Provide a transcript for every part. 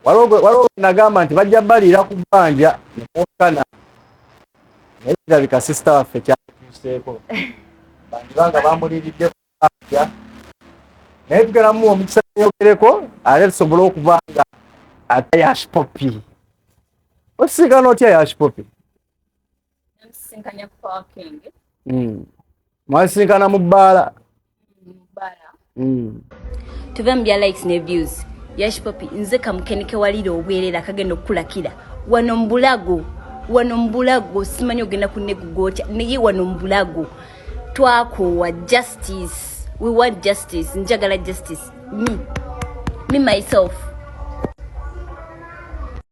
waliwo nagamba nti bajja balira ku bbanja nekokana naye kirabika sisita waffe kyatuuseeko banga bamuliridde ku bbanja naye tugenda muwa omukisa yogereko ate tusobole okuba nga ate yashpopi osisinkana otya yashpopi mwasisinkana mu bbaala tuve mu bya likes ne views yashpopi nze kamukeneke walira obwerera akagenda okukulakira wano mu bulago simanyi ogenda kunegugotya naye wano mu bulago twakoowa justice. We want justice. Njagala justice. Me myself.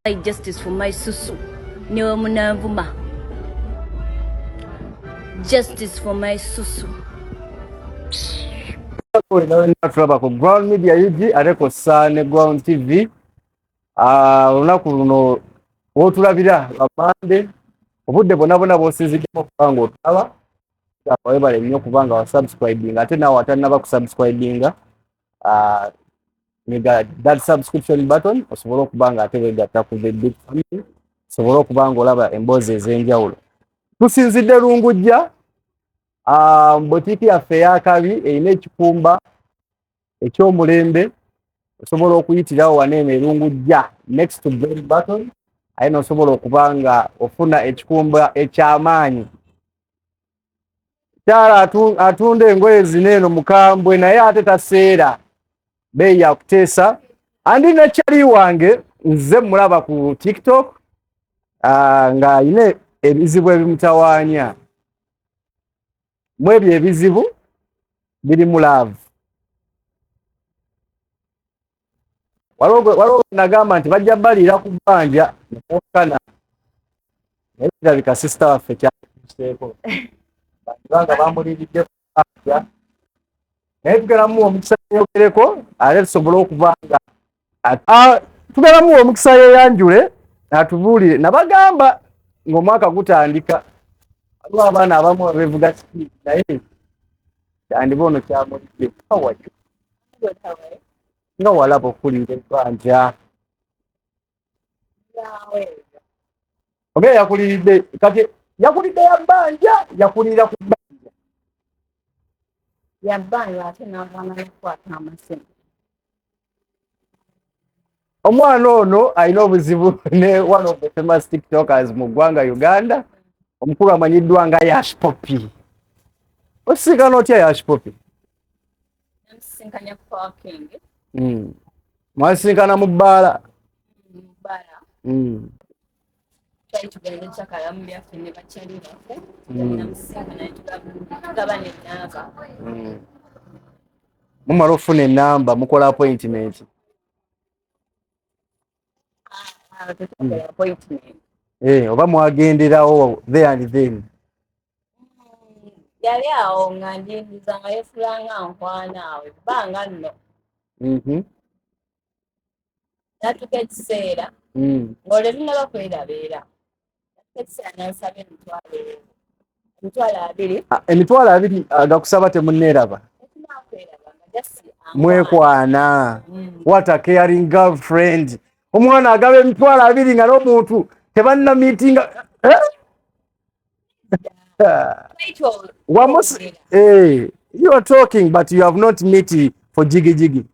I like justice for my susu. Newe munanvuma. Justice for my susu. Tulaba ku Ground Media UG areko Sane Ground TV. Olunaku luno wotulabira Mande obudde bonna bw'osinziddemu kubanga otulaba webale nnyo kubanga wasubscribinga ate nawe atannaba kusubscribinga nega that subscription button osobola okuba nga ate weegatta ku the big family osobola okuba nga olaba emboozi ez'enjawulo. Tusinzidde Lungujja botiki yaffe ey'akabi erina ekikumba eky'omulembe osobola okuyitirawo waneema Lungujja next to the button aye n'osobola okuba nga ofuna ekikumba eky'amaanyi. Kyala atunda engoye zineeno mukambwe naye ate taseera beeyi ya kuteesa. Andi ne kyali wange nze mulaba ku TikTok nga ayina ebizibu ebimutawaanya. Mu ebyo ebizibu biri mu love. Waliwo nagamba nti bajja balira ku bbanja nekokana naye kirabika sisita waffe kyatuuseeko banga bamuliridde ku bbanja naye tugenda muwa omukisa yogereko ate tusobole okuba nga tugenda muwa omukisa yeyanjule atubuulire nabagamba ng'omwaka gutandika waliwo abaana abamu abeevuga sipiidi naye kyandiba ono kyamulidde kawajjo nga walaba okuliira ebbanja oba yakuliridde kati yakulidde ya bbanja yakulira ku bbanja yabbanja ate n'avaana n'okukwata amasemu. Omwana ono alina obuzibu ne one of the famous tiktokers mu ggwanga Uganda omukulu amanyiddwa nga Yashpopi. Osisinkana otya Yashpopi? Namusisinkanya ku parking. Mwasisinkana mu bbaala? Mu bbaala. Twali tugenda ekyakalamu byaffe ne bakyali baffe. Namusisinkana tugabana ennamba. Mumala ofuna ennamba mukola appointment. Oba mwagenderawo there and then. Yali awo nga ndindiza nga yefulanga nkwana awe ebbanga nno. Natuka ekiseera ng'olebinaba kwerabeera. Natuka ekiseera nansaba emitwalo abiri. Emitwalo abiri agakusaba temunneeraba? Mwekwana. What a caring girlfriend. Omwana agaba emitwalo abiri nga n'omuntu tebanna meetinga. You are talking but you have not met for jiggy jiggy.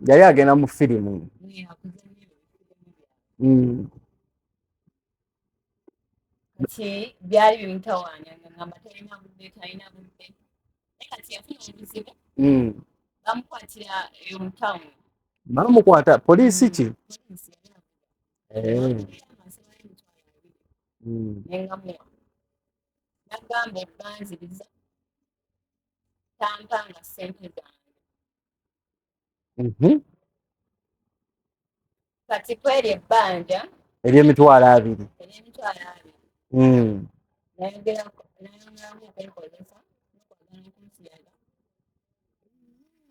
Yali agenda mu firimu. Kati byali bimutawaanya ngamba talina budde. Kati yafuna obuzibu. Bamukwatira mu town. Bamukwata poliisi ki? Nagamba ebbanziriza tampanga ssente zange. Kati kweri ebbanja ery'emitwalo abiri.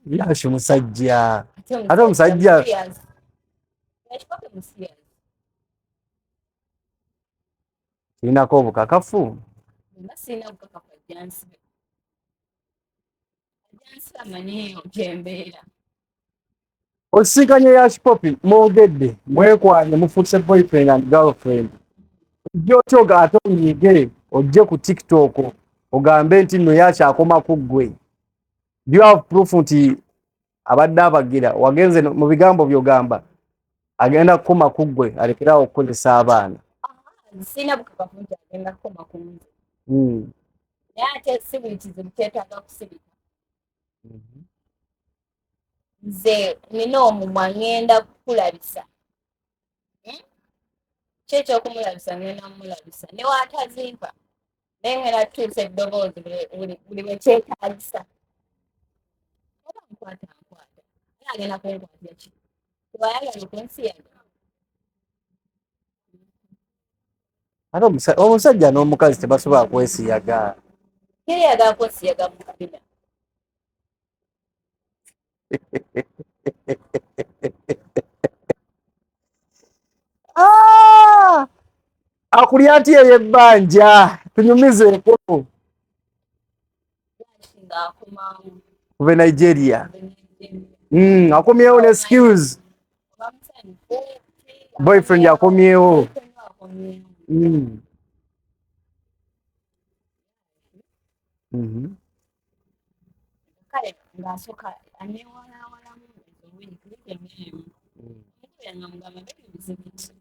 Yashi musajja. Ate omusajja kirinako obukakafu. Basina bukaka kwa jansi. Jansi amanyiyo gyembeera. Osinkanye Yash Poppy mwogedde mwekwanye mufuuse boyfriend and girlfriend. Ojja ate onyiige ojje ku TikTok ogambe nti nno Yash akoma ku ggwe. Do you have proof nti abadde abagira wagenze mu bigambo by'ogamba agenda kukoma ku ggwe alekerawo okukozesa abaana? Sina bukaka kunti agenda kukoma ku nze. Naye ate si buli kizibu kyetaaga kusirika. Nze nina omumwa ngenda kukulabisa. Kyekyo okumulabisa ngenda mumulabisa. Ne waatazimpa naye ngenda tutuusa eddoboozi buli bwe kyetaagisa. Oba nkwata. Naye agenda kunkwatira ki? Tewayagala okunsiyaga. Ate omusajja n'omukazi tebasobola kwesiyaga. Yeyagala kunsiyaga mu kabina. Akulya ati eyebbanja tunyumizeeko kuve Nigeria. Akomyewo ne skills boyfriend akomyewo. Kale ng'asooka aneewalaawalamu ezoobiri kuliko emirimu. Omukubira nga mugamba biri bizibiti.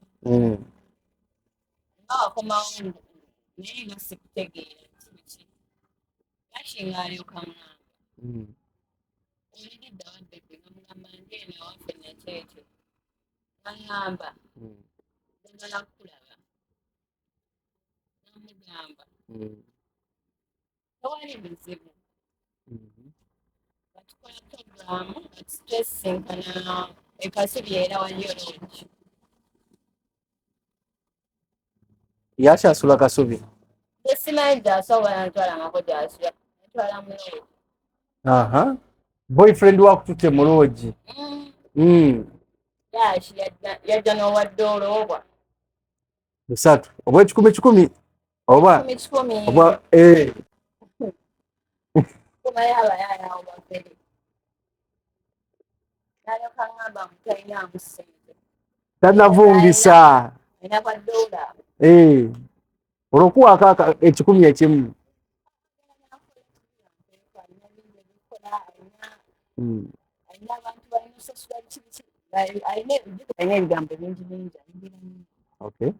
Nga wakomawo naye nga sikutegeera kiki. Yashi ng'alyoka ng'amba. Olidde wadde gwe nga mugamba ngeeno ewaffe nakyekyo. Ng'angamba njagala kukulaba. Namugamba tewali bizibu. Batukola programu nga tutesinkana Kasubi era waliyo lodge. Yash asula Kasubi. Simanyi gy'asobola ntwala ngako gy'asula. Ntwala mu lodge. Boyfriend wakututte mu lodge. Yash yajja n'owadde olwobwa. Busatu oba ekikumi oba kumayo abayaaya awo bafere. Nalyoka ngamba mutalinaamu ssente. tannavungisa. Alina kwa ddoola. Olwokuwaako ekikumi ekimu. Alina abantu balina osasula kiki. Alina ebigambo bingi bingi. Okay.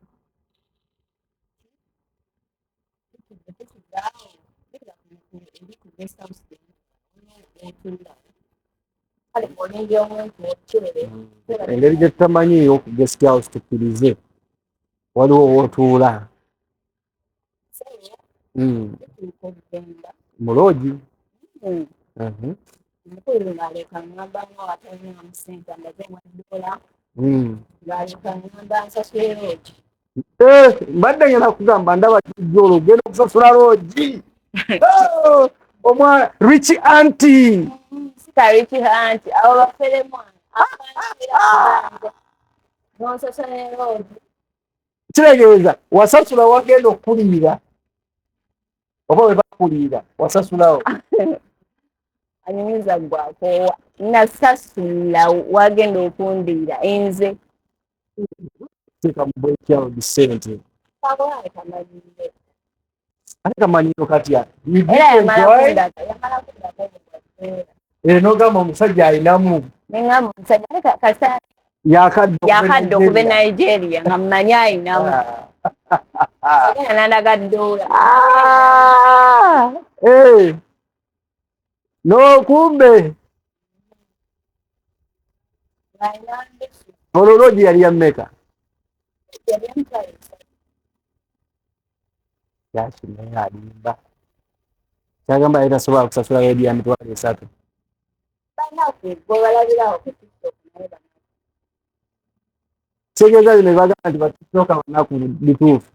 Engeri gye tutamanyiiyo ku guest house tukkirize waliwo w'otuula mu loogi. Omukulu ng'aleka ngamba nga watalina musente ndaze mwadoola ng'aleka ngamba nsasule loogi. Mbadde ngenda kugamba ndaba kijja olwo ogenda okusasula loogi. Omwana rich auntie. Sika rich auntie abo baferemu n'onsasula loogi. Kitegeeza wasasula wagenda okuliira oba we bakuliira wasasulawo. Anyumiza gwakoowa nasasula wagenda okundiira enze. Teeka mu bwekyawo ssente. Kabaale kamalire. Ate kamaliro katya. Era yamala kundaka. N'ogamba omusajja alinamu. Nengamba omusajja kasa yakadde okuva Nigeria nga mmanyi ayinamu. Agenda n'andaga ddoola. N'okumbe olwo loogi yali ya mmeka? Yashi naye alimba. Kyagamba yali tasobola kusasula loogi ya mitwalo 3. Kitegeeza bino bagamba nti batiktoka banaku bituufu.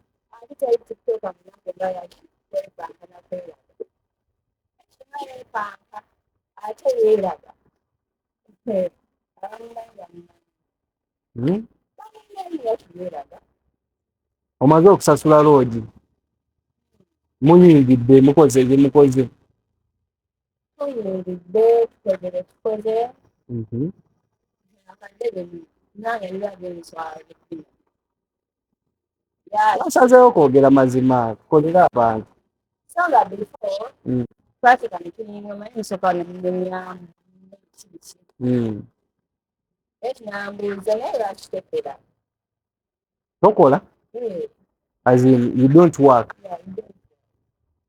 Omaze okusasula loogi. Munyingidde mukoze bye mukoze. Tuyimiridde tukoze Mhm. akadde nange ndabye nswala Basazeewo kwogera mazima kolera abantu. songa before Mm. practically tunyingoma nsooka nemumyamu ekinambuuza naye lwakitekera Tokola as in you don't work.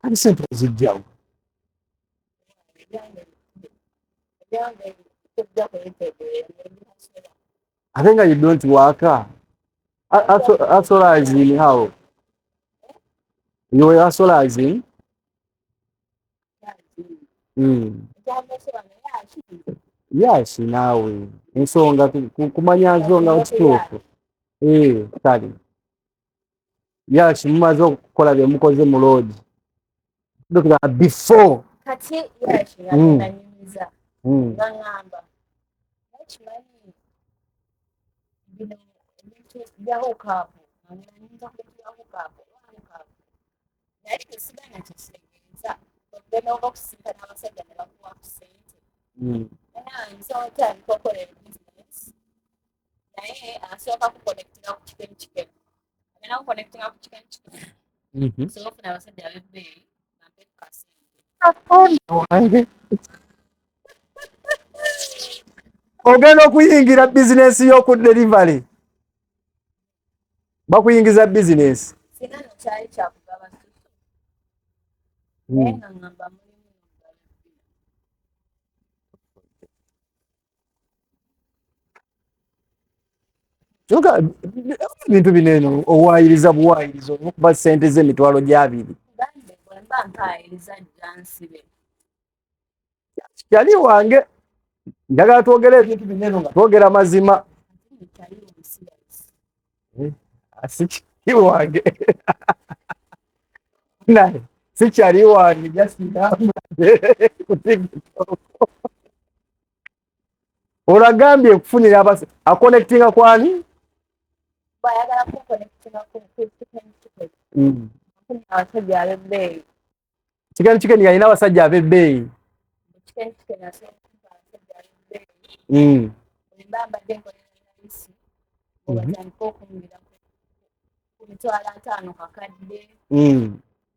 Kati sente zijjawo. I think you don't work. As well as in how? You were as well as in? Yes, nawe. Ensonga kumanya nsonga kituufu. Kale. Yes, mumaze okukola bye mukoze mu load. Before. kati yakinanyumiza ngamba ekimanyi bino ebintu byahokaapu anyinza kubyahokaapu naye tesiganya kitegeeza ogenda oba okusinkana abasajja ne bakuwa ku ssente nsotandika okukola business naye asooka kukonektinga ku kikeni kikeni agenda kukonektinga ku kikeni kikeni sobola ofuna abasajja b'ebbeeyi bampe ku kasente ogenda okuyingira bizinesi y'oku delivery bakuyingiza bizinesi singa no kyali kyakugaba susu naye nga ngamba mulimu kyokka ebintu bino eno owaayiriza buwaayiriza olwokuba ssente z'emitwalo gy'abiri gambe bwe mba mpaayiriza jansibe kyali wange njagala twogera ebintu bino eno nga twogera mazima kyali omusirasi sikyali wange naye sikyali wange jasinambulade olagambye kufunira akonektinga kwani bwayagala kukonektinga ku kikeni kikeni abasajja ab'ebbeeyi kikeni kikeni yalina abasajja ab'ebbeeyi kikeni kikeni asobola abasajja ab'ebbeeyi bwe mba mbadde nkolera nayisi obatandika okungira ku mitwalo 5 kakadde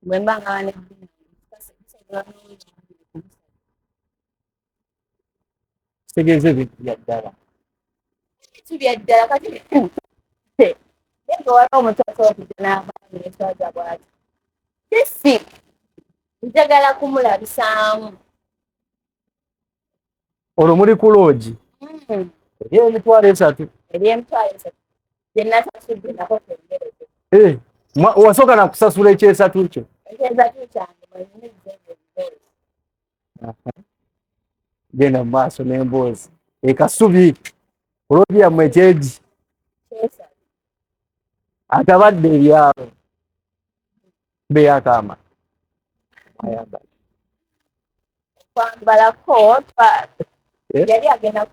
bwe mba nga kitegeeza ebintu bya ddala bya ddala kati waliwo omuntu asobola okujja n'abaana eswaza bwati kisi njagala kumulabisaamu olwo muli ku loogi ery'emitwalo 3 ery'emitwalo 3 gye nasasudde nako kengereze wasooka nakusasula ekyesatu kyo ekyesatu kyange mwenyinizeebuzi genda mu maaso n'emboozi ekasubi ku loogi yammwe ekyegi atabadde ebyalo beyakama kwambalako yali agenda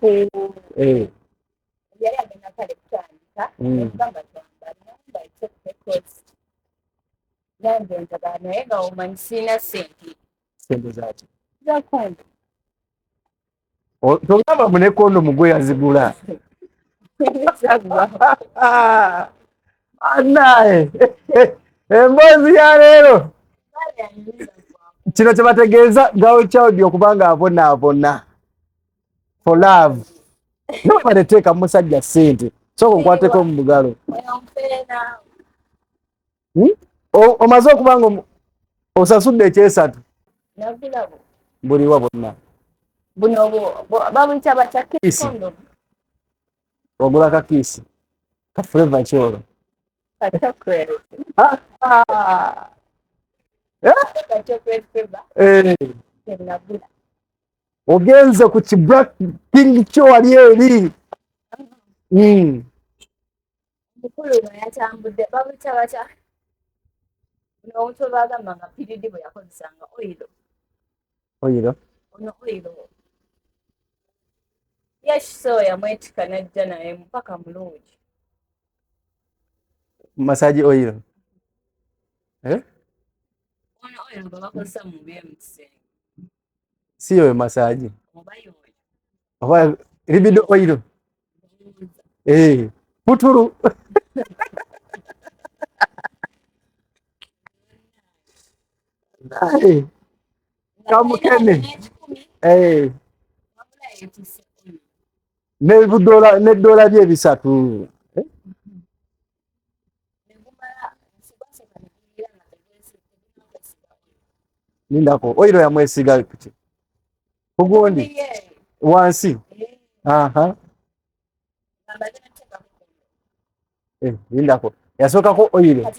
kale kutandika egamba twambala namba ekyokutekozi nange njagala naye nga omanyi sirina sente zaki zakondo togamba mune kondomu gwe yazigula anaye emboozi ya leero kino kye bategeeza gawo child okubanga abonaabona for love nawe baneteeka mu musajja ssente sooka nkwateko mu bugalo omaze okubanga osasudde ekyesatu buliwa bonna buno babuyita batya kikondomu ogula kakiisi ka Forever kyolo ogenze ku kibraking kyo wali eri mukulu no yatambudde babuyita batya buno omuntu bagamba nga piridi bwe yakozesanga oyiro ono oyiro yakisowa yamwetika najja naye mpaka mulungi masaji oil ono oyo gwe bakozesa mu by'emisenge si yoyo masaji oba yoyo oba libido oil puturu kamukene n'eddoola bye ebisatu lindako oiro yamwesiga kuki kugundi wansi lindako yasookako oiro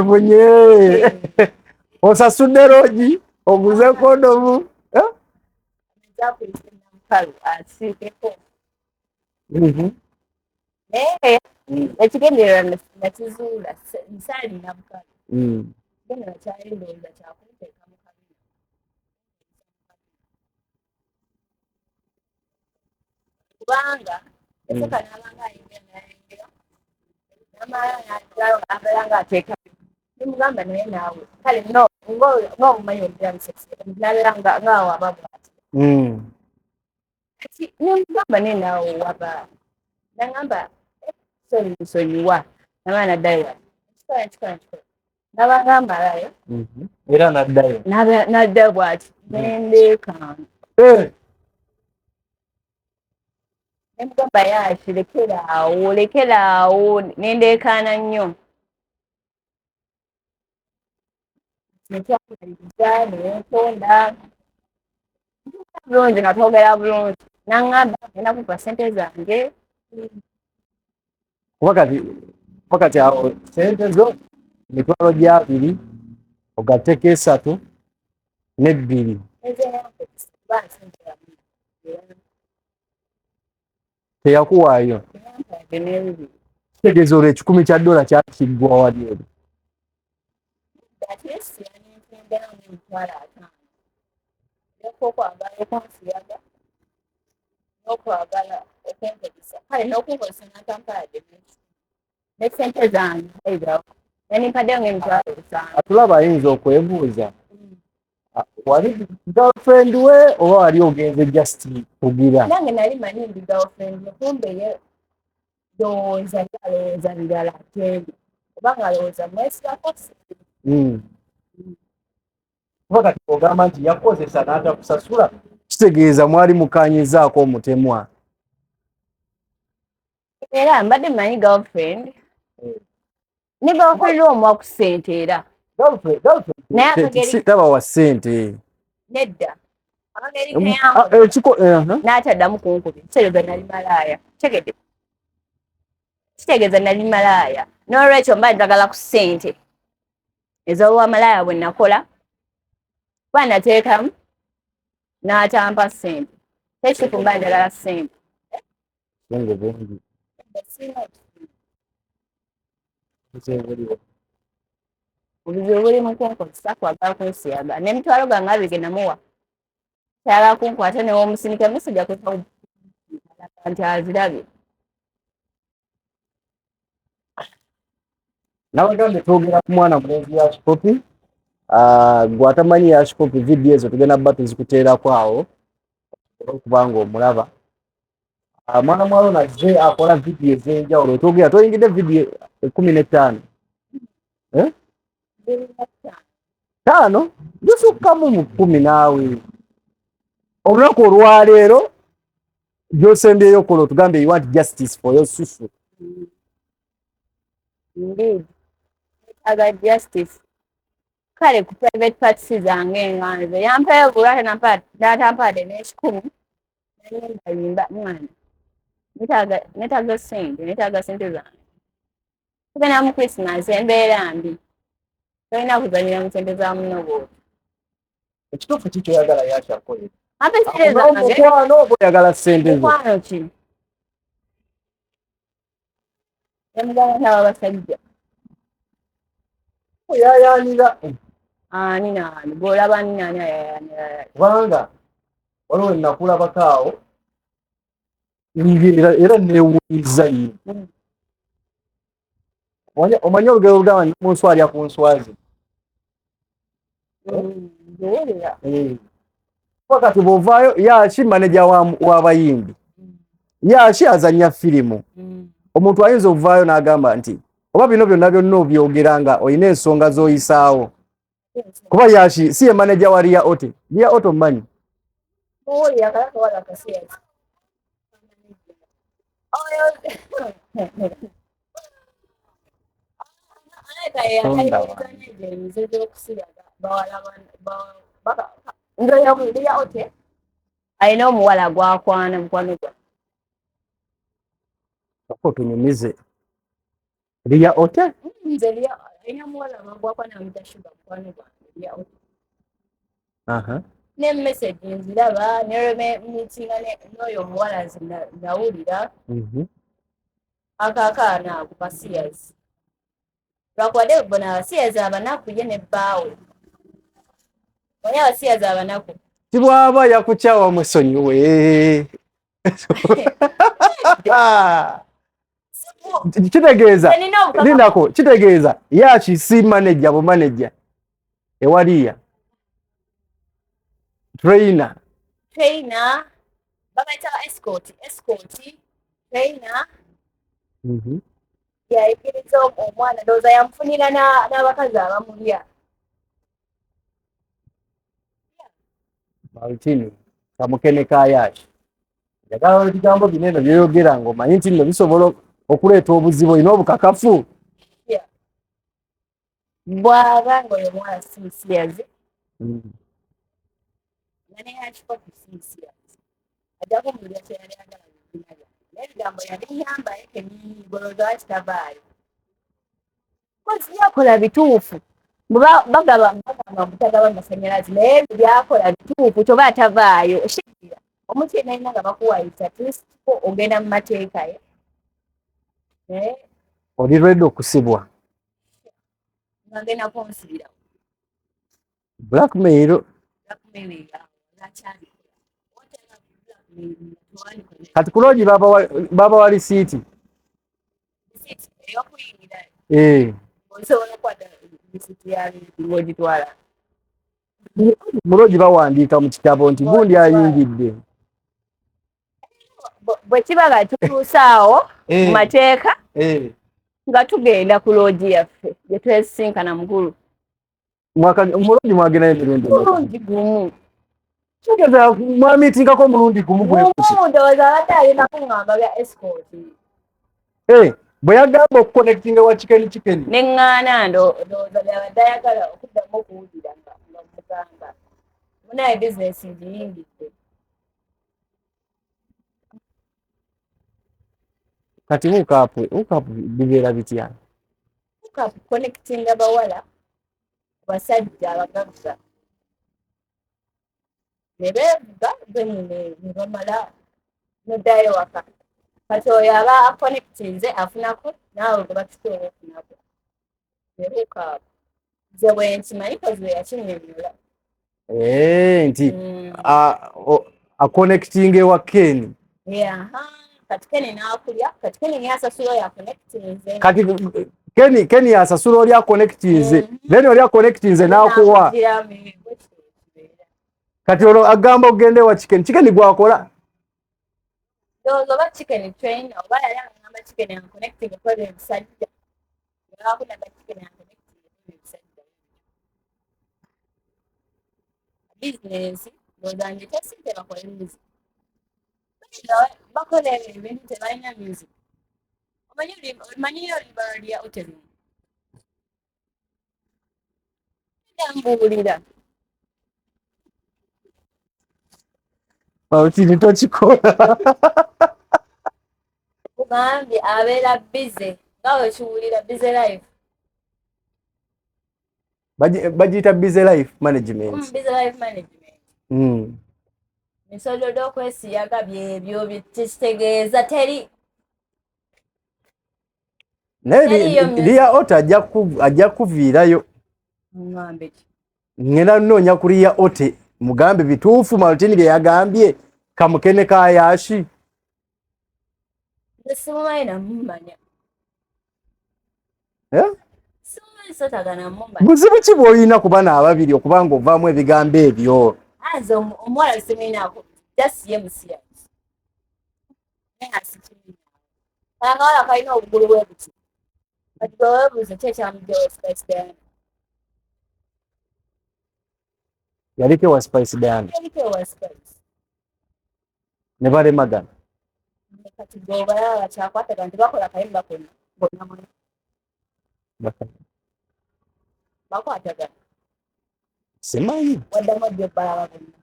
bonye osasudde loogi oguze kondomu ekigendererwa nakizuula nsaalina bukalu genda nakyalindooza kyakunteeka mu kabina kubanga eseka n'abanga ayingira nayingira namala nabeera nga ateeka nimugamba naye naawe kale ng'obumanyi obulamusese nabeera ng'awaba bwati nimugamba naye naawe waba nagamba nsonyiwa namala naddayo ekikola nabanga mbalayo era naddayo nadda bwati nendeekanga nemugamba yaki lekeraawo nendeekaana nnyo nekyakuliriza nentonda bulungi nga twogera bulungi naŋŋamba ngenda kukuba ssente zange wakati awo sente zo emitwalo gy'abiri ogatteko 3 ne 2 teyakuwaayo kitegeeza olwo $10 kyakiggwa wali eri n'okwagala okwempegesa kale n'okunkozesa n'atampaadde n'essente zange nenimpaddeyo ng'emitwalo 5 atulaba ayinza okwebuuza wali girlfriend we oba wali ogenze just kugira nange nali manyi ndi girlfriend kumbe ye ndowooza alowooza birala tebi oba ng'alowooza mwesigako kuba kati ogamba nti yakozesa n'atakusasula kitegeeza mwali mukanyizaako omutemwa era mbadde manyi girlfriend ne girlfriend omuwa ku ssente era naye akageri taba wa ssente nedda n'ataddamu kunkubi kitegeeza nali malaaya kitegeeza nali malaaya n'olwekyo mba njagala ku ssente ez'obuwa malaaya bwe nakola kuba nateekamu n'atampa ssente tekituufu mba njagala ssente obuzibu buli mu kunkozesa kwagala kunsiyaga n'emitwalo gange abiri namuwa kyagala kunkwata newomusinika emisajja kweka nti azirabye nabagambe twogera ku mwana mulenzi ya Shikopi gwatamanyi ya Shikopi vidiyo ezo tugenda bba tuzikuteerako awo okubanga omulaba mwana mwalo nazze akola vidiyo ez'enjawulo twogera toyingidde vidiyo 15 5 zisukkamu mu 10 naawe olunaku olwaleero gy'osembyeyo okola otugambe you want justice for your susu indeed aga justice kale ku private parties zange nganze yampayo bulate n'atampaadde n'ekikumi nayimbayimba mwana netaaga sente zange tugenda mu Christmas embeera mbi tolina kuzanyira mu sente za muno bwoti ekituufu kikyoyagala yakyakolera Ampesereza nange. Mukwano oba oyagala ssente zo? Mukwano ki? Emugamba n'abasajja. Oyayaanira. Ani naani? Bw'olaba ani naani ayayaanira? Kubanga waliwo ennakulabako awo era neewuunyizza nnyo. Omanyi olugero olugamba nti omuntu alya ku nswazi. Kati bw'ovaayo yaaki maneja w'abayimbi, yaaki azannya firimu, omuntu ayinza okuvaayo n'agamba nti oba bino byonna byonna obyogera nga olina ensonga z'oyisaawo. Kuba yaaki si ye maneja wa Ria Ote. Ria Ote omumanyi? Alina omuwala gwakwana mukwano gwa. Otunyumize. Ria Ote? Nze alina omuwala gwakwana amutashuga mukwano gwa Ria Ote. Ne message nziraba ne meetinga n'oyo omuwala nawulira. Akaakaana ako Sears. Lwakuwadde bona Sears abanaku ye ne bbaawe. Oya Sears abanaku. Tibwaba yakukyawa musonyiwe. Kitegeeza linako kitegeeza yaaki si manager bu manager ewaliya trainer babaita escort trainer yayigiriza omwana ndowooza yamufunira n'abakazi abamulya. Maltini kamukene ka yaaki yagala ebigambo bino eno byoyogera ng'omanyi nti nno bisobola okuleeta obuzibu olina obukakafu. Bw'aba ng'oyo omwana si Sears naneyakipopi si Sears ajja kumulira kyeyali agala bibinabya n'ebigambo yabinyamba ye kenyini golooza wakitavaayo kozi yakola bituufu bagamba butagaba amasanyalazi naye ebyo byakola bituufu kyoba atavaayo oshikira omuntu yenna alina nga bakuwayisa tulisiko ogenda mu mateeka ye. Oli ready okusibwa. Ngagenda kunsibira. Blackmail. Kati kuloogi baba wa lisiiti. Osobola okukwata lisiiti ya ng'ogitwala. Muloogi bawandiika mu kitabo nti gundi ayingidde. Bwe kiba nga tutuusaawo mu mateeka nga tugenda ku loogi yaffe gye twesisinkana mukulu. Muloogi mwagendayo emirundi mulungi gumu. Kitegeeza mwamiitingako omulundi gumu bwe kuti. Ndowooza abadde alina kuŋŋamba bya escort. Bwe yagamba okuconnectinga wa chicken. Ne ŋŋaana ndowooza byabadde ayagala okuddamu okuwulira nga mugamba. Munaye bizinesi ngiyingidde. Kati wukapu bibeera bitya? Wukapu connectinga bawala basajja abagagga ne beevuga benyine ne bamala n'oddayo waka. Kati oyo aba aconnectinze afunako naawe gwe bakitoola ofunako. Ne wukapu nze bwe nkimanyi kozi we yakinnyonnyola. Nti aconnectinga ewa Ken. Kati Ken n'akulya, kati Ken yasasula oyo aconnectinze. Kati Ken yasasula oli aconnectinze, then oli aconnectinze n'akuwa. Kati olwo agamba ogende wa Chicken gwakola. Ndowooza oba Chicken trainer oba yali agamba Chicken aconnecting kola ebisajja. Yabakuddaga Chicken aconnecting kola ebisajja. Bizinensi ndowooza nje tesinte bakola music. Bakola ebintu tebalina music. Omanyiyo Ria Ote. Mbuulira. Maltini tokikola. Kugambye abeera bize nga bwe kiwulira bize life. Bagiyita busy life management. Busy life management. Ensododo okwesiyaga byebyo bikitegeeza teri Ria Ote ajja kuviirayo. Ng'ambe ki? Ngenda nnoonya ku Ria Ote mugambe bituufu Martin bye yagambye kamukene ka Yashi. Simumanyi namumanya. Simumanyi sotagana mumanya. Buzibu ki bw'olina ku bana ababiri okubanga ovaamu ebigambo ebyo? Anze omuwala simuinaako just ye musiyazi. Akawala kalina obugulu bwe buti. Kati bwe weebuuza ki ekyamugya wa Spice Diana? Yaliko wa Spice Diana. Yaliko wa Spice. Ne balemagana. Kati bwe balaba bakyakwatagana tebakola kayimba konna bonna bonna. Bakwatagana. Simanyi. Waddamu ojja balaba bonna.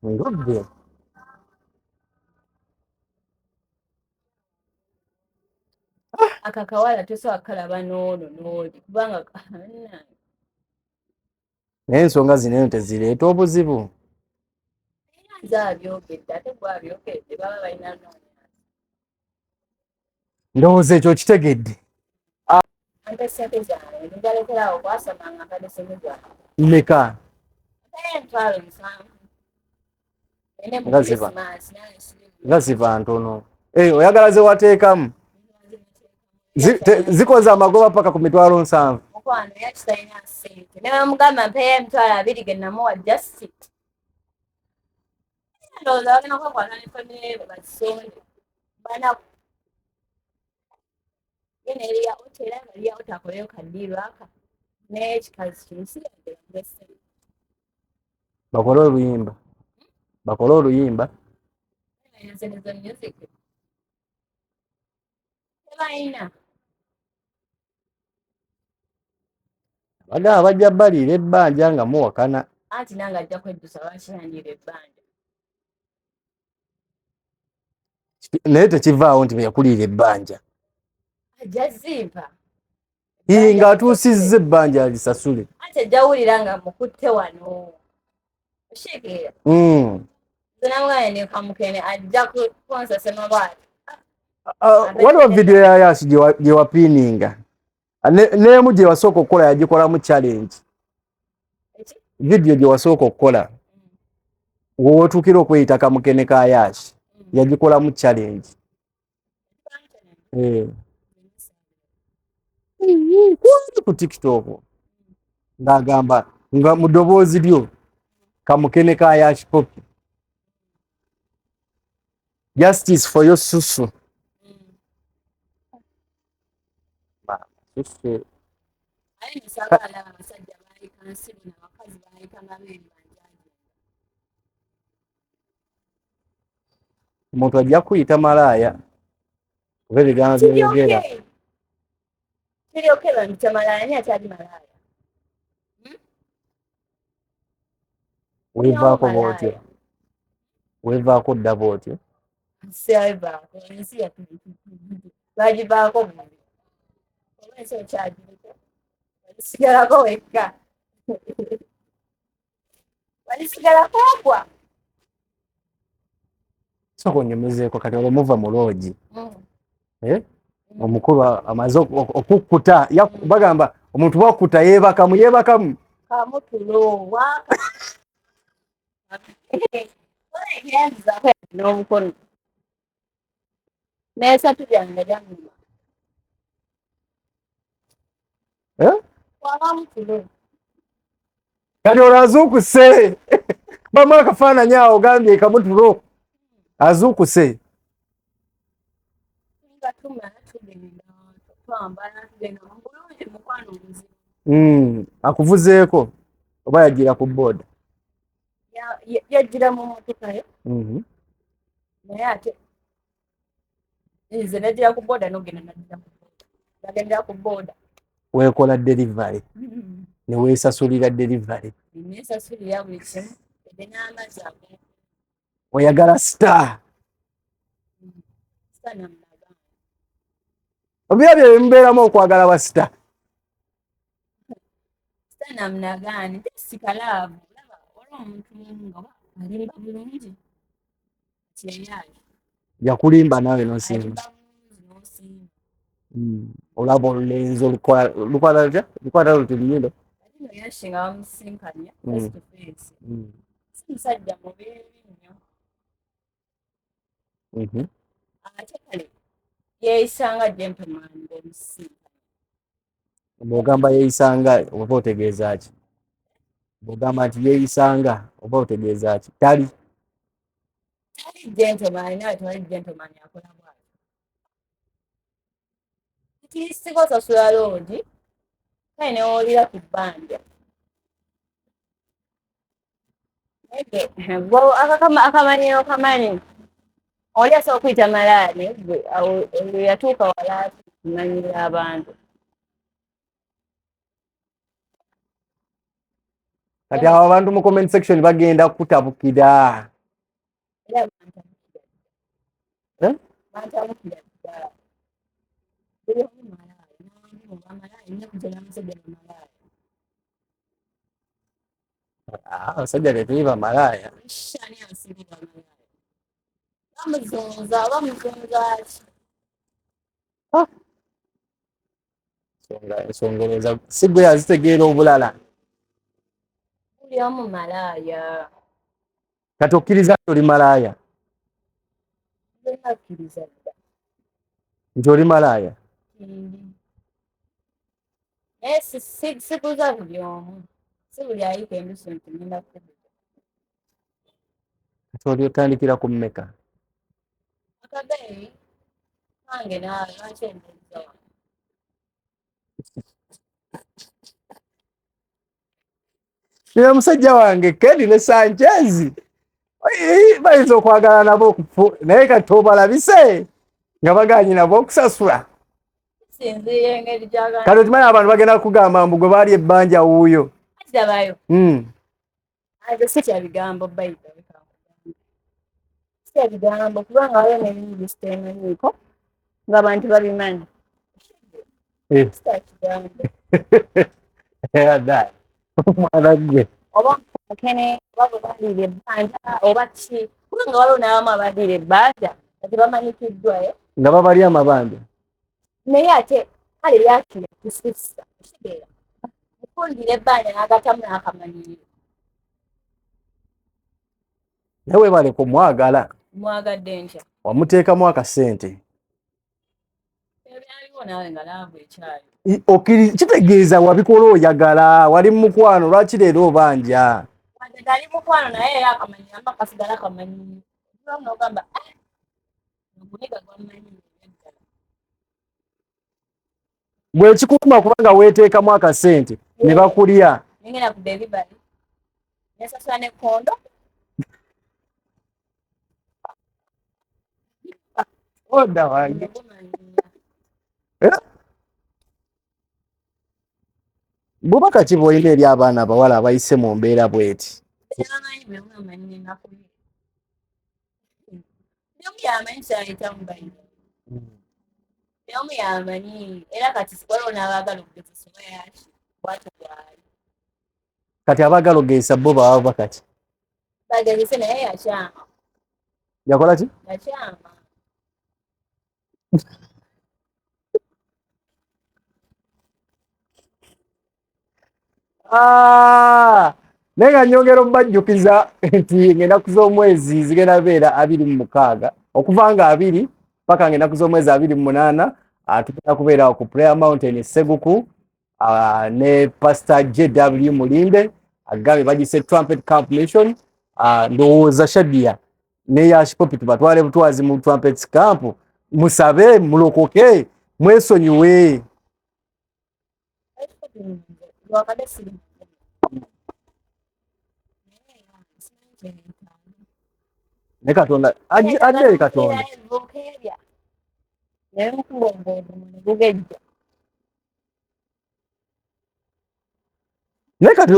Ngobbe. Akakawala tosobola kalaba n'oli kubanga n'ensonga zino tezireeta obuzibu. Zabyogedde ate gwabyogedde baba balina Ndowooza ekyo kitegedde. ante ssente zange nigalekeraawo kwasamanga nkadde ssente zange. Mmeka? Emitwalo 7. Nga ziva ntono. Oyagala ze wateekamu? Zikoze amagoba paka ku mitwalo 7. Mukwano yakitalina ssente. Ne bamugamba mpeeyo emitwalo 2 ge namuwa just it. Ndowooza bagenda kwekwata ne famire ye basonde. Banaku. Ye ne Ria Ote era nga Ria Ote akoleyo kaddiirwa aka. N'ekikazi kino siyagala mbese. Bakole oluyimba. Bakole oluyimba. Enseneza music. Tebalina. Bagamba bajja baliira ebbanja nga muwakana. Anti nange ajja kweddusa lwakiyandiira ebbanja. Naye tekivaawo nti yakuliira ebbanja. Ajja zimpa. Ng'atuusizza ebbanja alisasule. Anti ajja wulira nga mukutte wano. Oshekeera. Zinamugane ne kamukene ajja kunsasema bwati. Waliwo video ya Yashi gye wapiininga. N'emu gye wasooka okukola yagikolamu challenge. Video gye wasooka okukola. Wootuukira okweyita kamukene ka Yashi. Yagikolamu challenge. Ku TikTok. Ng'agamba nga mu ddoboozi lyo kamukene ka Yashi Poppy. Justice for your susu. Susu. Ayi nisabala abasajja baali kansiru n'abakazi baayita nga beebanjanja. Omuntu ajja kuyita malaaya. Kuba ebigambo by'oyogera. Kiri oke bamuyita malaaya naye akyali malaaya. Weevaako bw'otyo. Weevaako dda bw'otyo. Sivaako ensi bagivaako bubi. Oba ensi okyagiriko. Walisigalako wekka. Walisigalako ogwa. Sooka onnyomezeeko kati olwo muva mu loogi. Omukulu amaze okukkuta. Bagamba omuntu bw'akkuta yeebakamu. Kamutulo waaka. Olengenzaako n'omukono. N'esatu byange byannuma. Wabamutulo. Kati olwo azuukuse. Bamu akafaananyi awo ogambye kamutulo. Azuukuse. Nga tumala tugenda twambala tugenda mu bulungi mukwano omuzibu. Akuvuzeeko oba yagira ku booda? Yagira mu mmotoka ye. Naye ate nze nagira ku booda n'ogenda nagira ku booda. Nagendera ku booda. Weekola delivery. Ne weesasulira delivery. Neesasulira buli kimu. Edde n'amazzi ago. Oyagala star. Star namulagaana. Obyabyo bye mubeeramu okwagala wa star. Star namulagaana. Nte sikalaavu. Olaba olw'omuntu nga alimba bulungi kyeyaali yakulimba nawe nosimba alimba bulungi n'osimba olaba olulenzi lukwata luti lunyiro ate no yashinga bamusinkanya face to face si musajja mubeebi nnyo ate kale yeeyisanga gentleman ng'omusinkanya bw'ogamba yeeyisanga oba otegeeza ki bw'ogamba nti yeeyisanga oba otegeeza ki tali gentleman nawe tewali gentleman akola bwati tiisiko sasula loodi kale newolira ku bbanja akamanyiiro kamanyi oli asobola okuyita malaani gwe yatuuka wala kumanyira abantu kati abo abantu mu comment section bagenda kutabukira era bantabukira ddala buli omu malaaya n'abandi mu bamalaaya ennaku zonna musajja bamalaaya abasajja tetuli bamalaaya shani asinga bamalaaya bamuzunza ki ensongereza si gwe yazitegeera obulala buli omu malaaya kati okkiriza nti oli malaaya zenakkiriza dda nti oli malaaya naye sikuza buli omu si buli ayika embuso nti ngenda kukubuza kati oli otandikira ku mmeka akabeeyi kange naawe lwaki enbuuza wano nina musajja wange Kendi ne Sanchez bayinza okwagala nabo naye kati obalabise nga baganye nabo okusasula kisinziira engeri gyagala kati okimanyi abantu bagenda kugamba mbu gwe baali ebbanja wuuyo kirabayo ate si kya bigambo bayita si kya bigambo kubanga waliwo n'ebimu bisiteemanyiiko ng'abantu babimanyi si kya kigambo era omwana gwe oba mukene oba bwe baliira ebbanja oba ki kubanga waliwo n'abamu abaliira ebbanja kati bamanyikiddwa nga babali amabanja naye ate kale yakira kusisa kitegeera mukundira ebbanja n'agatamu n'akamanyiiro naye webale kumwagala mwagadde ntya wamuteekamu akasente ebyaliwo naawe nga laavu ekyayo kitegeeza wabikola oyagala wali mukwano lwaki leero obanja gali mukwano naye era akamanyiro amba kasigala akamanyiiro nogamba oguniga gwammanyiiro bwe kikuma kubanga weeteekamu akasente ne bakulya nengenda ku delivery nesasula ne kondo oda wange bubaka ki bwolina eri abaana abawala abayise mu mbeera bweti omu yamanyi era kati waliwo n'abaagala okugezesa oba yaki bwatyo bwali kati abaagala ogezesa bo baba bakati bagezese naye yakyama yakola ki yakyama naye nga nyongera omubajjukiza nti ng'ennaku z'omwezi zigenda beera 26 okuva nga 2 paka ng'ennaku z'omwezi 28 tugenda kubeera ku Prayer Mountain Seguku ne Pastor JW Mulinde agambye bagise Trumpet Camp Mission ndowooza Shadia ne Yashpopi tubatwale butwazi mu Trumpet Camp musabe mulokoke mwesonyiwe ne Katonda ajje Katonda naye kati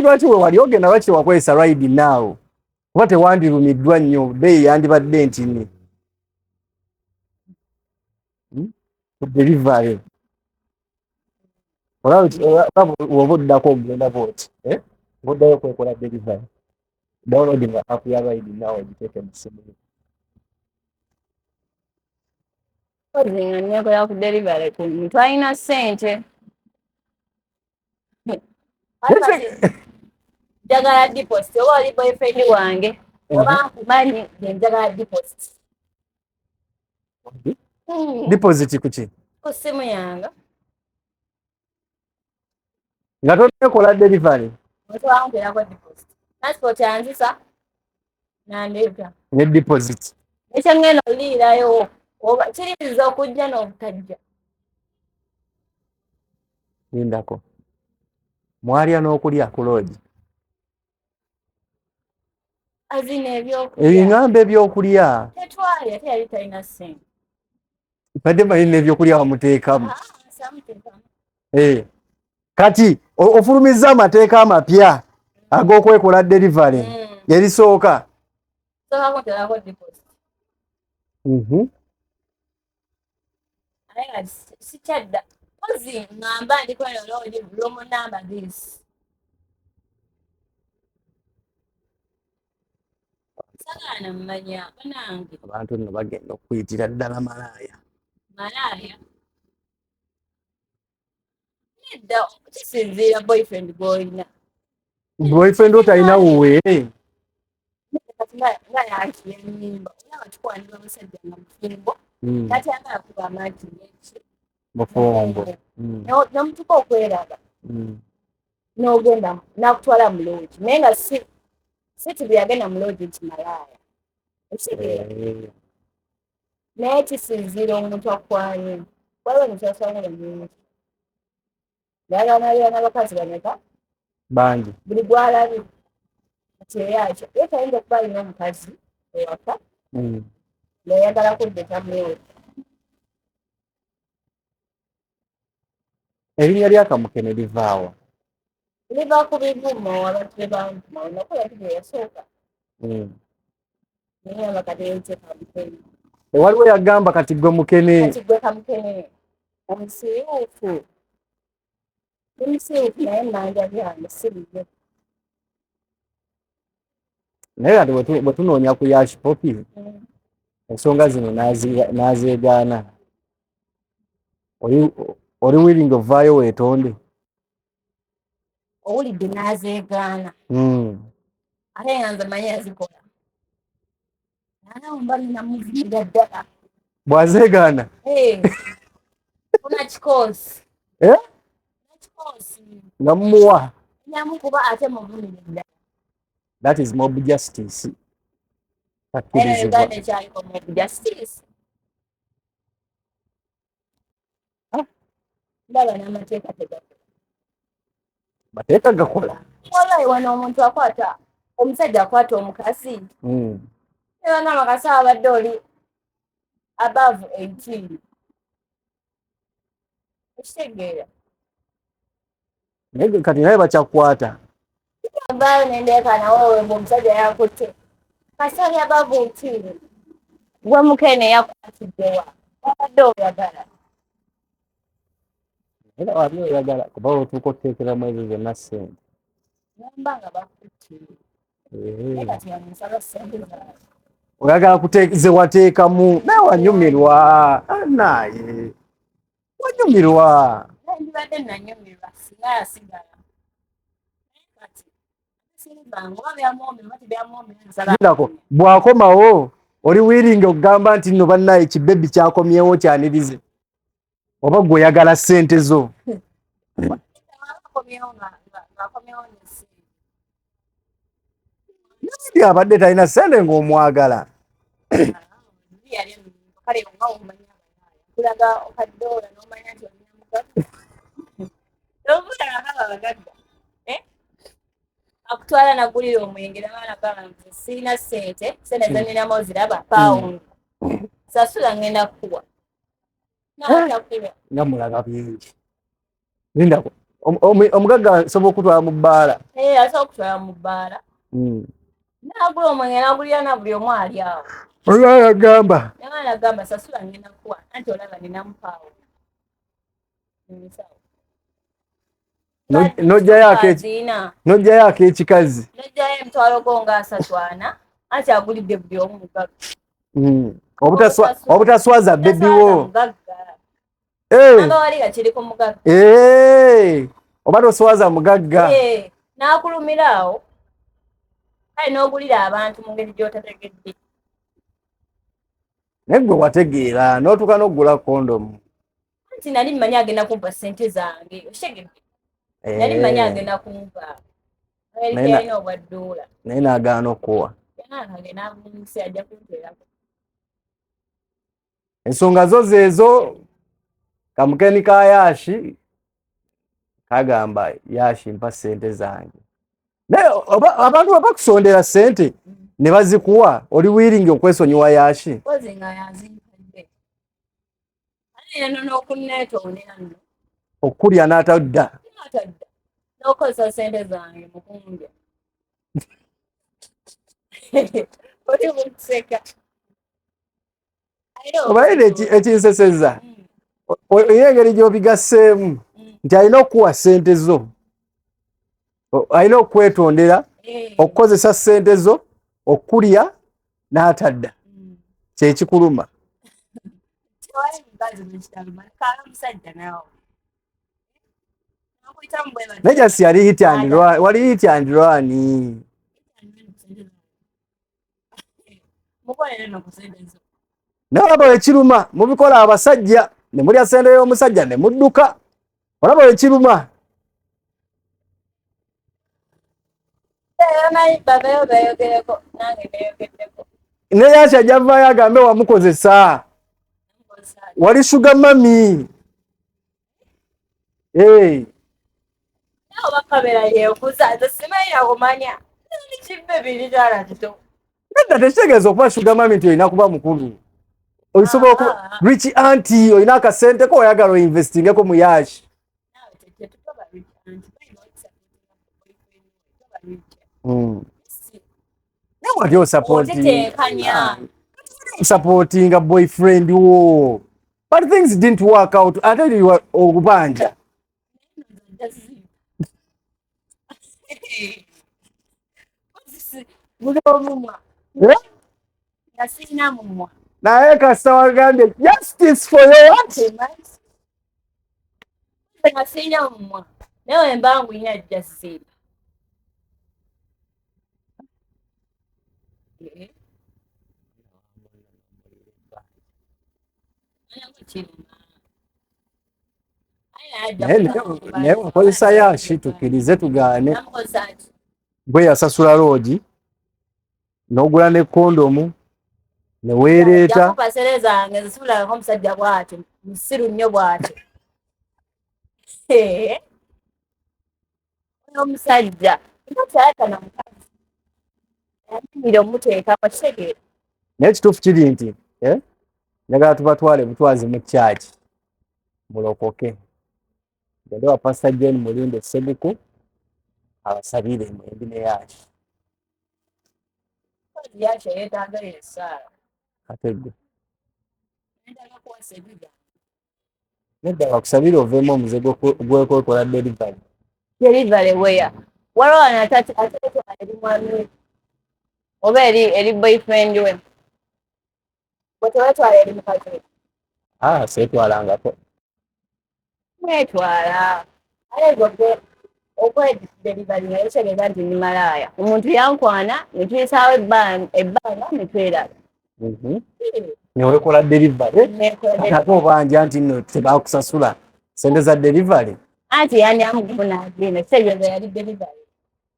lwaki we wali ogenda lwaki wakozesa ride now kuba tewandirumiddwa nnyo beeyi yandibadde ntini delivery woba oddako ogenda bwoti oddayo kwekola delivery downloading app ya Ride Now ogiteeke mu simu yo. Ozinga nnyo kola ku delivery ku muntu alina ssente. Njagala deposit oba oli boyfriend wange oba nkumanyi nze njagala deposit. Deposit kuki? Ku ssimu yange. Nga tonekola delivery? Omuntu wangerako deposit. Transport yanzisa nandeeta. Ne deposit? Ekyangenda oliirayo oba kiriza okujja n'obutajja. Lindako. Mwalya n'okulya ku lodge? Azina ebyokulya. Ebingamba ebyokulya. Tetwalya teyali talina ssente. Badde balina ebyokulya bamuteekamu. Kati ofulumizza amateeka amapya ag'okwekola delivery erisooka. Sooka kuteekako deposit. Naye sikyadda. Pozi ngamba ndiko eno lodi lomo namba this. Sagana mmanya banange. Abantu nno bagenda okuyitira ddala malaaya. Malaaya? Nedda kisinziira boyfriend gw'olina. Boyfriend otalina wuwe? Kati nga yakira ennyimba olaba tukwanira omusajja nga mufumbo kati agala kuba amaanti neki mufumbo n'omutuka okweraba n'ogenda nakutwala mu loogi naye nga si tibi yagenda mu loogi nti malaaya ekitegeera naye kisinziira omuntu akwanye waliwo emisasola mingi yagala n'abakazi bameka bangi buli gwalabye kyeyakyo ye tayinza okuba alina omukazi ewaka nayagala kuddeta mwewe. Erinnya lya Kamukene livaawa? Liva ku bivumo abantu be bampuma nakola tugye yasooka naye abakateete Kamukene. Waliwo yagamba kati gwe Mukene. Kati gwe Kamukene omusiiwuufu naye mmanja byange siriyo. Naye ati bwe tunoonya ku Yash Poppy ensonga zino n'azeegaana. Oli willing ovaayo weetonde? Owulidde n'azeegaana. Ate nga nze manyi yazikola. Naanawo mba ninamuvumiira ddala. Bw'azeegaana? Funa kikoosi. Kikoosi. Nga mumuwa? Nyamukuba ate muvumire ddala. That is mob justice. Era Uganda ekyaliko mob justice. Ndaba n'amateeka tegakola. Mateeka gakola? Wallahi wano omuntu akwata omusajja akwata omukazi. Era n'amakasi abadde oli above 18. Ekitegeera. Naye kati naye bakyakukwata. Avaayo nendeeka nawe omusajja yakutte. Kasali above 18. Gwe Mukene yakwatiddewa. Abadde oyagala. Era wali oyagala kuba otuuka oteekeramu ezo zonna ssente. Namba nga bakutte. Kati yamusaba ssente zaabwe. Oyagala ze wateekamu naye wanyumirwa. Naye wanyumirwa. Ndibadde nanyumirwa singa yasigala. Kati siribanga oba byamwombe oba tebyamwombe Ndako bw'akomawo oli wiringa okugamba nti nno bannaye kibebbi kyakomyewo kyanirize. Oba gwe oyagala ssente zo. Nandi abadde talina ssente ng'omwagala. Akutwala nagulira omwenge n'abaana gamba nti sirina ssente zeninamu oziraba pawundi sasula ngenda kukuwa. Nga mulaga bingi. Lindako omugagga asobola okutwala mu bbaala? Asobola okutwala mu bbaala. N'agula omwenge n'agulira na buli omu ali awo. Olwala agamba? N'abaana agamba sasula ngenda kukuwa anti olaba ninamu pawundi. Nojja yake ekikazi. Nojja emitwalo gonga asatwana. Anti agulidde buli omu mugagga. Obutaswaza bebi wo. Namba waliga kiri ku mugagga. Oba toswaza mugagga. N'akulumira awo. Kale n'ogulira abantu mu ngeri gy'otategedde. Naye gwe wategeera n'otuuka n'oggula kondomu. Anti nali mmanyi agenda kumpa ssente zange. Oshegedde. Nali mmanyi agenda kumpa. Erina obwadduula. Naye n'agaana okuwa. Ensonga zo zeezo. Kamukeni ka Yashi kagamba Yashi mpa ssente zange. Naye abantu bakusondera ssente ne bazikuwa oli wiringi okwesonyiwa Yashi. Okulya n'atadda. N'okozesa ssente zange mukunja. Oli mukuseka. Obaire ekinseseza. Engeri gy'obigasseemu nti alina okuwa ssente zo. Alina okwetondera okukozesa ssente zo okulya n'atadda. Kyekikuluma. Naye jasi yali hit and run. Wali hit and run. N'olaba ekiruma mubikola abasajja ne mulya ssente y'omusajja ne mudduka. Olaba ekiruma. Ne Yashi ajavaayo agambe wamukozesa. Wali sugar mami. Nedda tekitegeeza okuba sugar mami nti olina kuba mukulu. Olisobola okuba rich auntie olina akasente ko oyagala oinvestingeko mu Yashi. Naye wali supporting a boyfriend wo. But things didn't work out. I tell you what, okubanja. Naye kasita wagambye justice for your what? Naye embangu ina justice. Naye wakozesa Yashi tukkirize tugaane. Gwe yasasula loogi n'ogula ne kondomu ne weereeta. Yakupa ssente zange zisubulako omusajja bw'atyo musiru nnyo bw'atyo. Omusajja ntakyayatana mukazi yamanyire omuteekamu kitegeera. Naye ekituufu kiri nti njagala tubatwale butwazi mu kyaki mulokoke. Gende wa Pastor Jane Mulinde Sebuku abasabire emwembi ne Yashi. Yashi yeetaaga yesaala. Ate gwe nedda bakusabire oveemu omuze gwekwekola delivery. Delivery where? Waliwo ate eri mwami oba eri boyfriend we. Bwe tewetwala eri mukazi we. Seetwalangako. Mwetwala. Ate okwe-delivery naye kitegeeza nti ndi malaaya. Omuntu yankwana ne tuyisaawo ebbanga ne tweraga. Ne weekola delivery. Ate obanja nti nno tebakusasula ssente za delivery. Anti yani amugumu n'agenda kitegeeza yali delivery.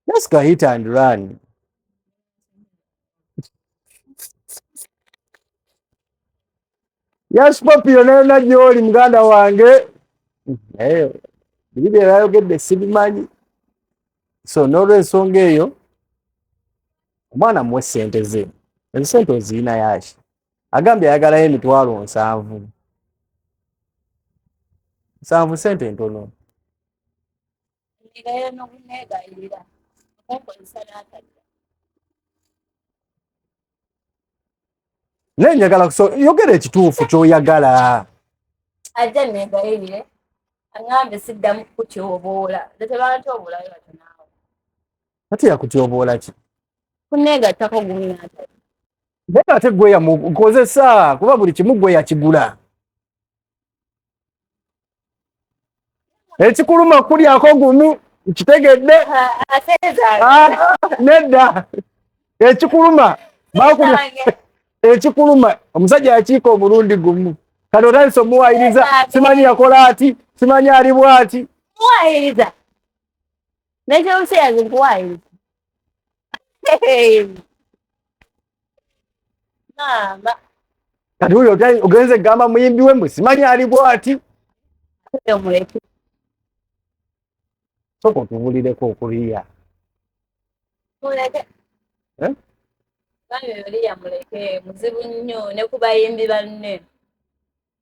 That's a hit and run. Yashi Papi yonna gy'oli muganda wange. Biri bye yayogedde sibimanyi. So n'olw'ensonga eyo omwana muwe ssente ze. Ezo ssente ozirina Yashi. Agambye ayagalayo emitwalo 7. 7 ssente ntono. Naye njagala yogera ekituufu ky'oyagala. Ajja negayirire Angambe siddamu kutyoboola. Tebantyoboola bati naawe. Ate yakutyoboola ki? Kunneegattako guminaata. Naye ate gwe yamukozesa kuba buli kimu gwe yakigula. Ekikuluma kulyako gumu kitegedde. Nedda ekikuluma bakulya ekikuluma omusajja yakiika omulundi gumu kati otandise omuwayiriza simanyi yakola ati simanyi ali bwati muwayiriza nekyobuseyazi nkuwayiriza maama kati oyo ogenze gamba muyimbi we mwe simanyi ali bwati omuleke soka otubulireko okuliya muleke bambi oliya muleke muzibu nnyo ne ku bayimbi banne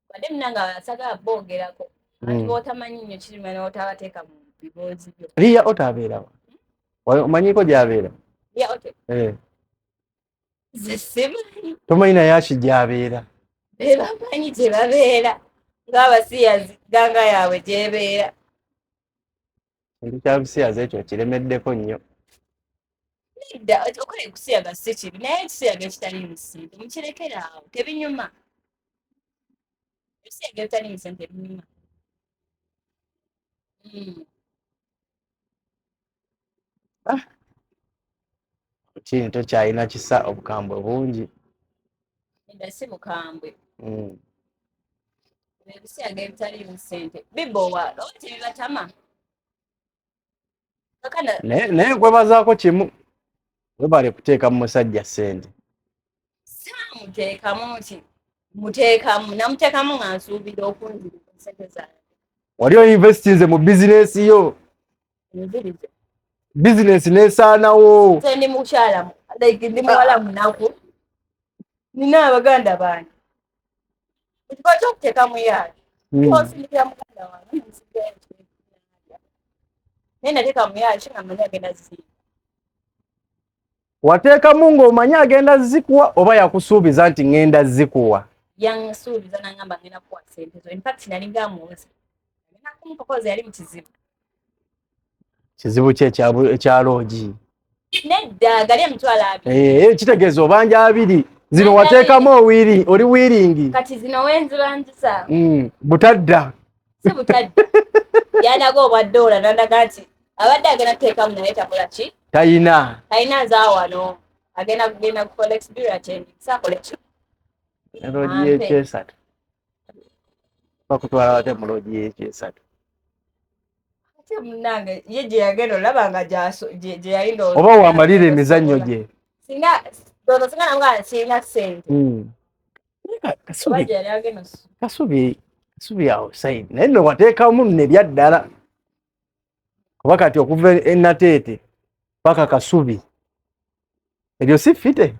badde munanga asagala boogerako anti bootamanyi nnyo kirima n'otabateeka mu biboozi byo liya otabeerawo omanyiko gyabeera liya ote ze simanyi tomanyi naye aki gyabeera be bamanyi gye babeera ng'abasiyazi ganga yaabwe gyebeera ekintu kya busiyazi ekyo kiremeddeko nnyo nedda okola ekusiyaga si kibi naye ekisiyaga ekitaliimu ssente mukirekera awo tebinyuma ebisiyaga ebitaliimu ssente binyuma kintu kyalina kisa obukambwe bungi nedda si bukambwe ebisiyaga ebitaliimu ssente bibowa oba tebibatama naye nkwebazaako kimu webale kuteeka mu musajja ssente saamuteekamu nti muteekamu namuteekamu nga nsuubira okunzira ssente zange wali oinvestinze mu bizinesi yo nzirize bizinesi nesaanawo nze ndi mukyala ndi muwala munaku nina abaganda bange ekiba kyokuteekamu yaali osindikira muganda wange nsigaye naye nateeka mu yaali kinga manyi agenda zisiiba wateekamu ng'omanyi agenda zikuwa oba yakusuubiza nti ngenda zikuwa yansuubiza nangamba ngenda kuwa ssente zo infact nali ngamuwoza agenda kumupokoza yali mu kizibu ki ekya loogi nedda gali emitwalo abiri kitegeeza obanja abiri zino wateekamu oli wiiringi kati zino wenzibanjisa butadda si butadda yanaga obwaddoola nandaga nti abadde agenda kuteekamu naye takola ki tayina zaawano agenda kugenda kukola experience sakola ki loogi y'ekyesatu bakutwala bate mu loogi y'ekyesatu ate munnange ye gye yagenda olaba nga gye yalinda oba wamalira emizannyo gye singa namugana sirina ssente kasubi awo saidi naye nno wateekamu nno ebyaddala kuba kati okuva enateete paka kasubi ebyo si fite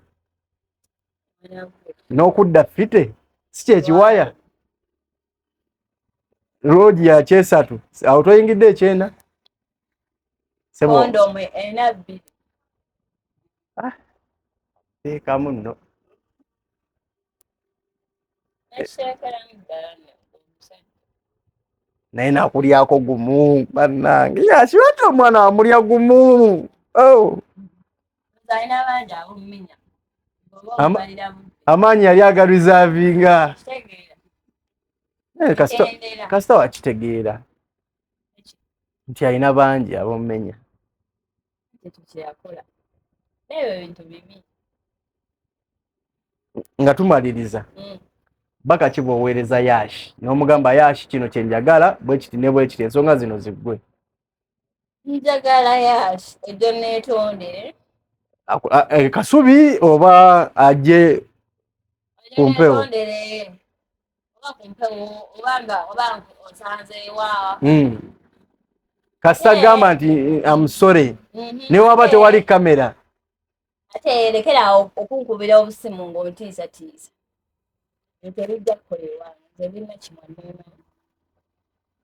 n'okudda fite si kyekiwaya loogi ya kyesatu awo toyingidde ekyenda kondomu ena bbiri teekamu nno naye nakulyako gumu bannange yasiwata omwana amulya gumu amaanyi yali agarizavinga kasita wakitegeera nti alina bangi abomumenya nga tumaliriza baka kiba oweereza yashi n'omugamba yashi kino kyenjagala bwe kiti ne bwe kiti ensonga zino ziggwe njagala yashi ejo neetondere kasubi oba ajje kumpewo oba osanze wa kasita gamba nti amusore ne waba tewali kamera ate lekera okunkubira obusimu ng'ontiisatiisa terijja kukolebwa nze birina kimwa nneema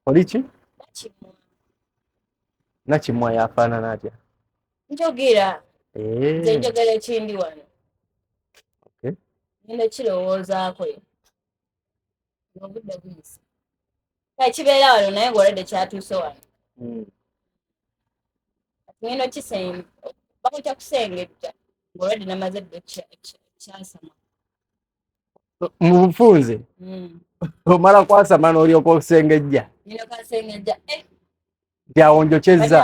oli ki nakimwa nakimwa yafaanana atya njogera nze njogera ekindi wano ngenda kirowoozaako obudde buyise kakibeera wano naye ng'olwadde kyatuuse wano ngendo bakutya kusengejja ng'olwadde namaze dde kyasama mu bufunze omala kwasama n'olyoka okusengejja ngendo kasengejja nti njokyezza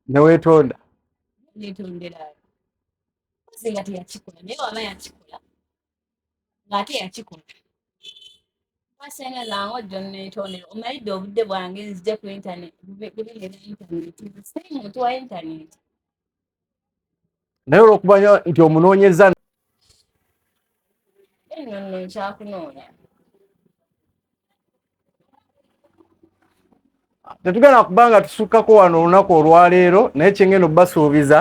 neweetonda netondera kozi nga teyakikola naye waba yakikola ng'ate yakikola wasengezango jjo netondera omalidde obudde bwange nzije ku intaneti bubirira intaneti siri muntu wa intaneti naye olw'okumanya nti omunoonyeza eno nno nkyakunoonya tetugenda kubanga tusukkako wano olunaku olwaleero naye kyengenda obbasuubiza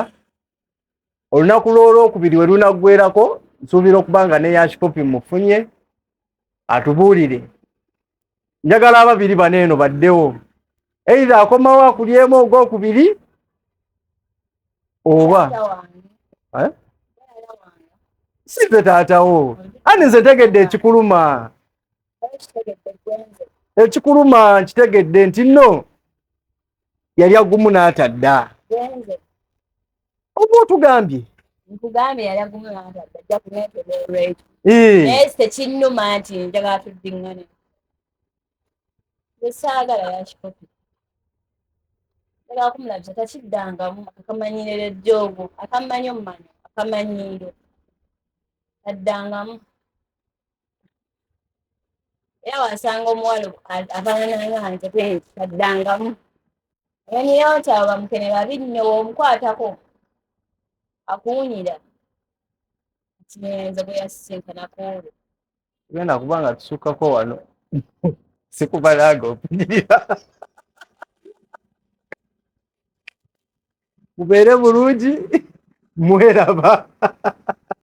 olunaku lw'olwokubiri we lunaggwerako nsuubira okubanga ne Yash-Poppy mufunye atubuulire njagala ababiri bano eno baddewo either akomawo akulyemu ogwokubiri oba si ffe taatawo ani nze tegedde ekikuluma ekikuluma nkitegedde nti nno yali agumu n'atadda oba otugambye nkugambye yali agumu n'atadda ajja kuneetereerwa ekyo naye tekinnuma nti njagala tuddiŋŋane esaagala Yash-Poppy njagala kumulabisa takiddangamu akamanyiiro ejjoogo akamanyi omumanyi akamanyiiro addangamu era wasanga omuwala afaanana nze addangamu eniyo nti abo bamukene babi nnyo omukwatako akuwunyira kimenze bwe yasisinkanako olwo tugenda kubanga tusukkako wano sikubalaga okunyirira mubeere bulungi mweraba